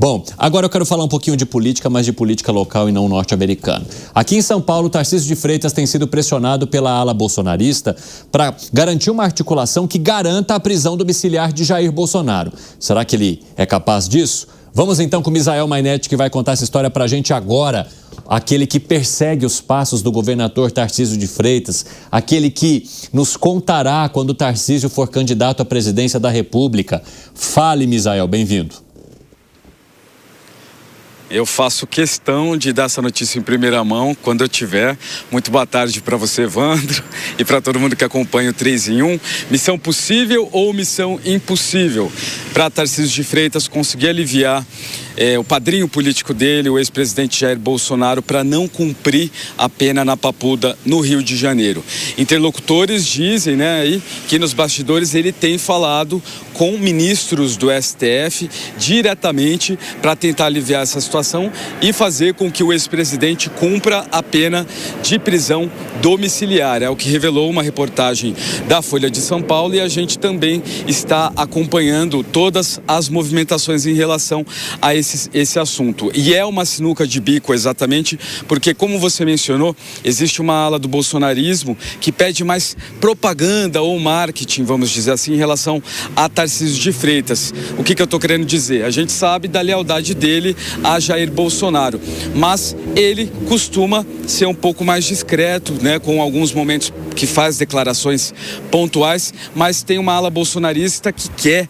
Bom, agora eu quero falar um pouquinho de política, mas de política local e não norte-americana. Aqui em São Paulo, Tarcísio de Freitas tem sido pressionado pela ala bolsonarista para garantir uma articulação que garanta a prisão domiciliar de Jair Bolsonaro. Será que ele é capaz disso? Vamos então com o Misael Mainetti, que vai contar essa história para a gente agora. Aquele que persegue os passos do governador Tarcísio de Freitas, aquele que nos contará quando Tarcísio for candidato à presidência da República. Fale, Misael, bem-vindo. Eu faço questão de dar essa notícia em primeira mão quando eu tiver. Muito boa tarde para você, Evandro, e para todo mundo que acompanha o 3 em 1. Missão possível ou missão impossível para Tarcísio de Freitas conseguir aliviar o padrinho político dele, o ex-presidente Jair Bolsonaro, para não cumprir a pena na Papuda, no Rio de Janeiro. Interlocutores dizem, aí, que nos bastidores ele tem falado com ministros do STF diretamente para tentar aliviar essa situação e fazer com que o ex-presidente cumpra a pena de prisão domiciliar. É o que revelou uma reportagem da Folha de São Paulo, e a gente também está acompanhando todas as movimentações em relação a esse assunto. E é uma sinuca de bico exatamente porque, como você mencionou, existe uma ala do bolsonarismo que pede mais propaganda ou marketing, vamos dizer assim, em relação a Tarcísio de Freitas. O que eu estou querendo dizer? A gente sabe da lealdade dele a Jair Bolsonaro, mas ele costuma ser um pouco mais discreto, com alguns momentos que faz declarações pontuais, mas tem uma ala bolsonarista que quer,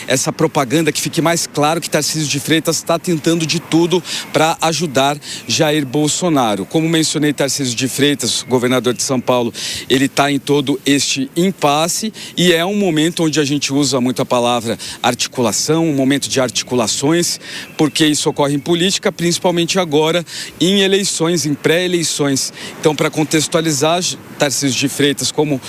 essa propaganda, que fique mais claro que Tarcísio de Freitas está tentando de tudo para ajudar Jair Bolsonaro. Como mencionei, Tarcísio de Freitas, governador de São Paulo, ele está em todo este impasse, e é um momento onde a gente usa muito a palavra articulação, um momento de articulações, porque isso ocorre em política, principalmente agora em eleições, em pré-eleições. Então, para contextualizar, Tarcísio de Freitas como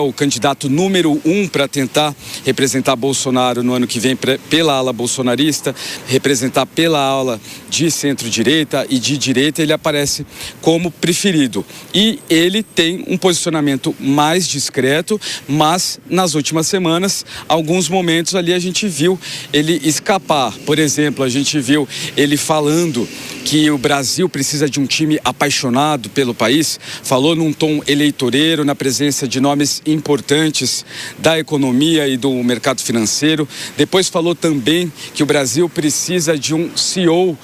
o candidato número 1 para tentar representar Bolsonaro no ano que vem pela ala bolsonarista, representar pela ala de centro-direita e de direita, ele aparece como preferido. E ele tem um posicionamento mais discreto, mas nas últimas semanas, alguns momentos ali a gente viu ele escapar. Por exemplo, a gente viu ele falando que o Brasil precisa de um time apaixonado pelo país, falou num tom eleitoreiro, na presença de nomes importantes da economia e do mercado financeiro. Depois falou também que o Brasil precisa de um CEO,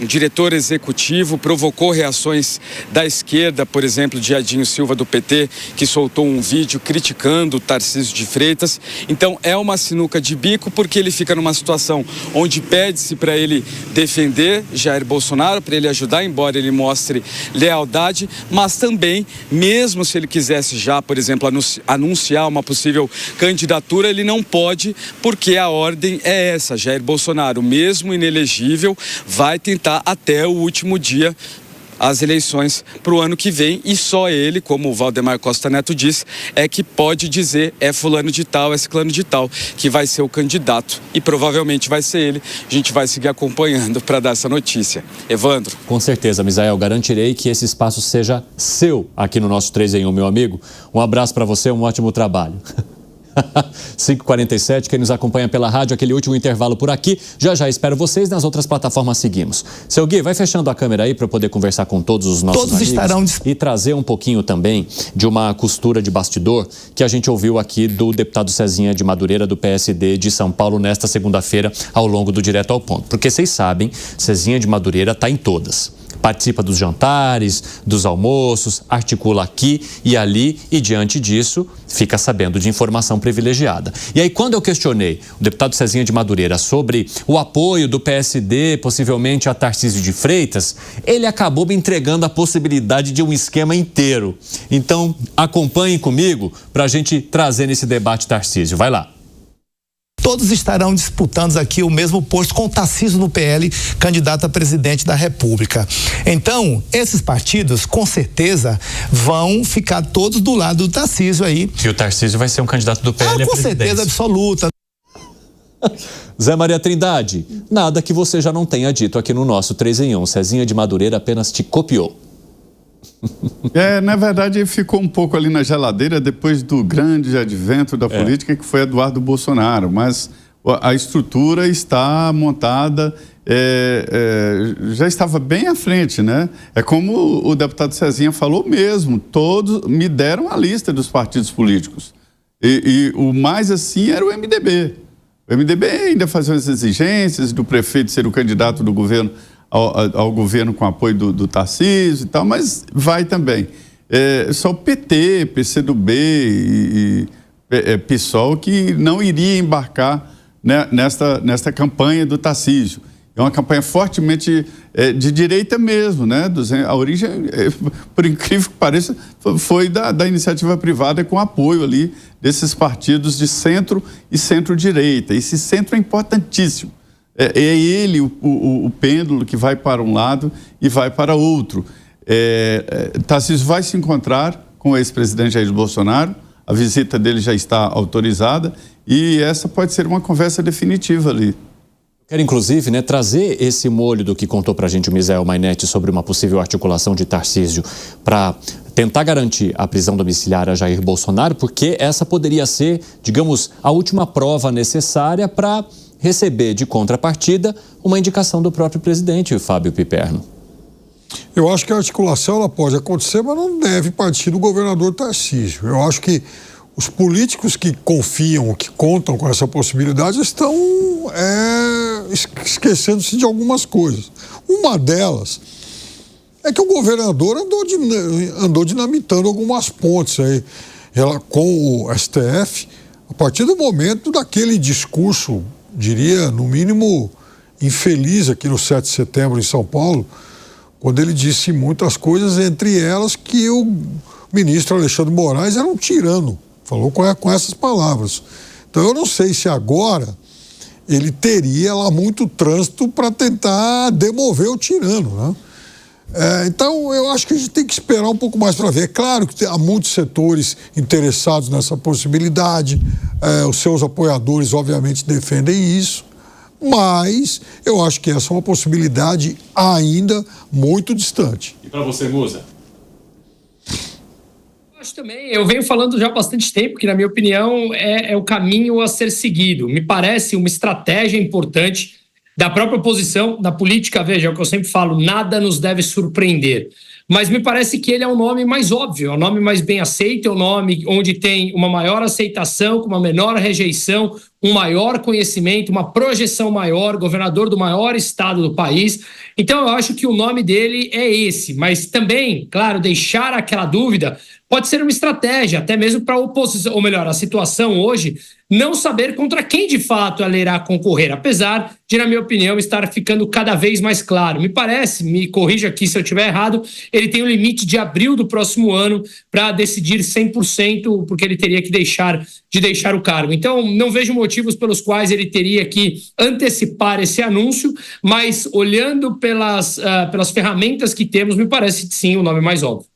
um diretor executivo, provocou reações da esquerda, por exemplo, de Adinho Silva do PT, que soltou um vídeo criticando o Tarcísio de Freitas. Então é uma sinuca de bico, porque ele fica numa situação onde pede-se para ele defender Jair Bolsonaro, para ele ajudar, embora ele mostre lealdade, mas também, mesmo se ele quisesse já, por exemplo, anunciar uma possível candidatura, ele não pode, porque a ordem é essa: Jair Bolsonaro, mesmo inelegível, vai tentar até o último dia as eleições para o ano que vem, e só ele, como o Valdemar Costa Neto diz, é que pode dizer é fulano de tal, é ciclano de tal, que vai ser o candidato, e provavelmente vai ser ele. A gente vai seguir acompanhando para dar essa notícia. Evandro. Com certeza, Misael, garantirei que esse espaço seja seu aqui no nosso 3 em 1, meu amigo. Um abraço para você, um ótimo trabalho. 5h47, quem nos acompanha pela rádio, aquele último intervalo por aqui. Já espero vocês, nas outras plataformas seguimos. Seu Gui, vai fechando a câmera aí para eu poder conversar com todos os nossos amigos estarão... e trazer um pouquinho também de uma costura de bastidor que a gente ouviu aqui do deputado Cezinha de Madureira, do PSD de São Paulo, nesta segunda-feira, ao longo do Direto ao Ponto. Porque vocês sabem, Cezinha de Madureira está em todas. Participa dos jantares, dos almoços, articula aqui e ali, e diante disso fica sabendo de informação privilegiada. E aí, quando eu questionei o deputado Cezinha de Madureira sobre o apoio do PSD, possivelmente a Tarcísio de Freitas, ele acabou me entregando a possibilidade de um esquema inteiro. Então, acompanhem comigo para a gente trazer nesse debate Tarcísio. Vai lá. Todos estarão disputando aqui o mesmo posto com o Tarcísio no PL, candidato a presidente da República. Então, esses partidos, com certeza, vão ficar todos do lado do Tarcísio aí. E o Tarcísio vai ser um candidato do PL a com certeza absoluta. Zé Maria Trindade, nada que você já não tenha dito aqui no nosso 3 em 1. Cezinha de Madureira apenas te copiou. Na verdade, ficou um pouco ali na geladeira depois do grande advento da política, que foi Eduardo Bolsonaro. Mas a estrutura está montada, já estava bem à frente, né? É como o deputado Cezinha falou mesmo, todos me deram a lista dos partidos políticos. E o mais assim era o MDB. O MDB ainda fazia as exigências do prefeito ser o candidato do governo ao governo com apoio do Tarcísio e tal, mas vai também. Só o PT, PCdoB e PSOL que não iria embarcar, né, nesta campanha do Tarcísio. É uma campanha fortemente de direita mesmo, né? A origem, por incrível que pareça, foi da iniciativa privada com apoio ali desses partidos de centro e centro-direita. Esse centro é importantíssimo. É ele o pêndulo que vai para um lado e vai para outro. Tarcísio vai se encontrar com o ex-presidente Jair Bolsonaro, a visita dele já está autorizada e essa pode ser uma conversa definitiva ali. Quero, inclusive, né, trazer esse molho do que contou para a gente o Misael Mainetti sobre uma possível articulação de Tarcísio para tentar garantir a prisão domiciliar a Jair Bolsonaro, porque essa poderia ser, digamos, a última prova necessária para receber de contrapartida uma indicação do próprio presidente, o Fábio Piperno. Eu acho que a articulação ela pode acontecer, mas não deve partir do governador Tarcísio. Eu acho que os políticos que confiam, que contam com essa possibilidade, estão esquecendo-se de algumas coisas. Uma delas é que o governador andou dinamitando algumas pontes aí com o STF, a partir do momento daquele discurso, diria, no mínimo, infeliz aqui no 7 de setembro em São Paulo, quando ele disse muitas coisas, entre elas que o ministro Alexandre de Moraes era um tirano. Falou com essas palavras. Então, eu não sei se agora ele teria lá muito trânsito para tentar demover o tirano, né? Então, eu acho que a gente tem que esperar um pouco mais para ver. É claro que há muitos setores interessados nessa possibilidade, os seus apoiadores, obviamente, defendem isso, mas eu acho que essa é uma possibilidade ainda muito distante. E para você, Musa? Acho também, eu venho falando já há bastante tempo que, na minha opinião, é o caminho a ser seguido. Me parece uma estratégia importante da própria oposição, da política. Veja, é o que eu sempre falo, nada nos deve surpreender. Mas me parece que ele é um nome mais óbvio, é um nome mais bem aceito, é um nome onde tem uma maior aceitação, com uma menor rejeição, um maior conhecimento, uma projeção maior, governador do maior estado do país. Então, eu acho que o nome dele é esse. Mas também, claro, deixar aquela dúvida pode ser uma estratégia, até mesmo para a oposição, ou melhor, a situação hoje, não saber contra quem de fato ela irá concorrer, apesar de, na minha opinião, estar ficando cada vez mais claro. Me parece, me corrija aqui se eu estiver errado, ele tem um limite de abril do próximo ano para decidir 100%, porque ele teria que deixar o cargo. Então, não vejo motivos pelos quais ele teria que antecipar esse anúncio, mas olhando pelas ferramentas que temos, me parece sim o nome mais óbvio.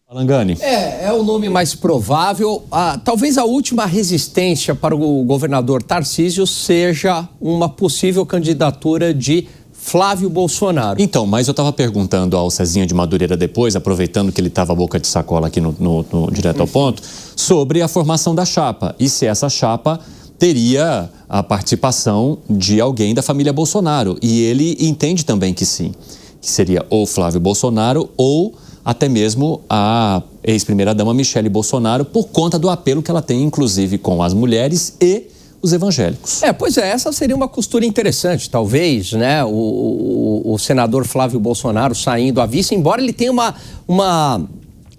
Alangani. É o nome mais provável. Talvez a última resistência para o governador Tarcísio seja uma possível candidatura de Flávio Bolsonaro. Então, mas eu estava perguntando ao Cezinha de Madureira depois, aproveitando que ele estava boca de sacola aqui no Direto ao Ponto, sobre a formação da chapa. E se essa chapa teria a participação de alguém da família Bolsonaro. E ele entende também que sim, que seria ou Flávio Bolsonaro ou até mesmo a ex-primeira-dama Michele Bolsonaro, por conta do apelo que ela tem, inclusive, com as mulheres e os evangélicos. Pois é, essa seria uma costura interessante, talvez, né? O senador Flávio Bolsonaro saindo à vice, embora ele tenha uma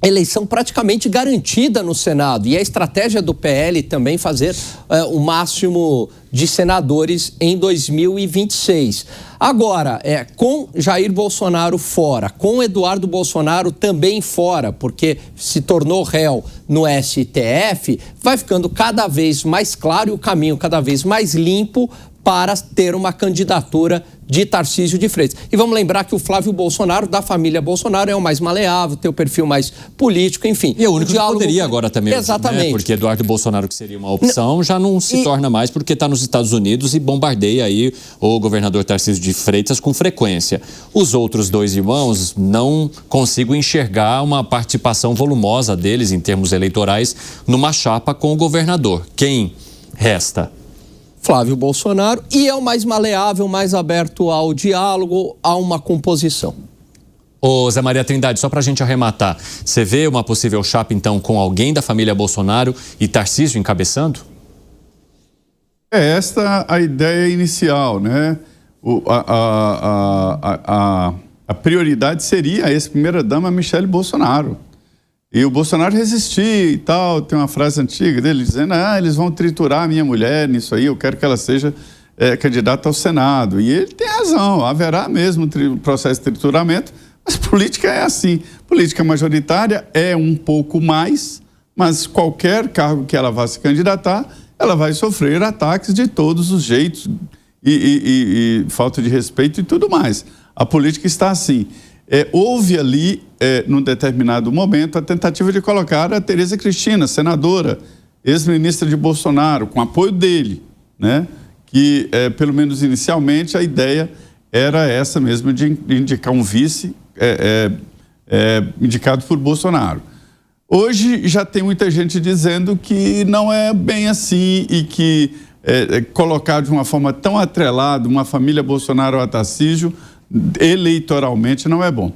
eleição praticamente garantida no Senado. E a estratégia do PL também fazer o máximo de senadores em 2026. Agora, com Jair Bolsonaro fora, com Eduardo Bolsonaro também fora, porque se tornou réu no STF, vai ficando cada vez mais claro e o caminho cada vez mais limpo para ter uma candidatura de Tarcísio de Freitas. E vamos lembrar que o Flávio Bolsonaro, da família Bolsonaro, é o mais maleável, tem o perfil mais político, enfim. E é o único que poderia agora também. Exatamente. Né? Porque Eduardo Bolsonaro, que seria uma opção, já não se torna mais porque está nos Estados Unidos e bombardeia aí o governador Tarcísio de Freitas com frequência. Os outros dois irmãos, não consigo enxergar uma participação volumosa deles em termos eleitorais numa chapa com o governador. Quem resta? Flávio Bolsonaro, e é o mais maleável, mais aberto ao diálogo, a uma composição. Ô Zé Maria Trindade, só para a gente arrematar, você vê uma possível chapa, então, com alguém da família Bolsonaro e Tarcísio encabeçando? É esta a ideia inicial, né? A prioridade seria a ex-primeira-dama Michele Bolsonaro. E o Bolsonaro resistia e tal, tem uma frase antiga dele dizendo, eles vão triturar a minha mulher nisso aí, eu quero que ela seja candidata ao Senado. E ele tem razão, haverá mesmo um processo de trituramento, mas política é assim. Política majoritária é um pouco mais, mas qualquer cargo que ela vá se candidatar, ela vai sofrer ataques de todos os jeitos e falta de respeito e tudo mais. A política está assim. Houve ali, num determinado momento, a tentativa de colocar a Tereza Cristina, senadora, ex-ministra de Bolsonaro, com apoio dele, né? Que, pelo menos inicialmente, a ideia era essa mesmo, de indicar um vice indicado por Bolsonaro. Hoje já tem muita gente dizendo que não é bem assim e que colocar de uma forma tão atrelada uma família Bolsonaro a Tarcísio eleitoralmente não é bom.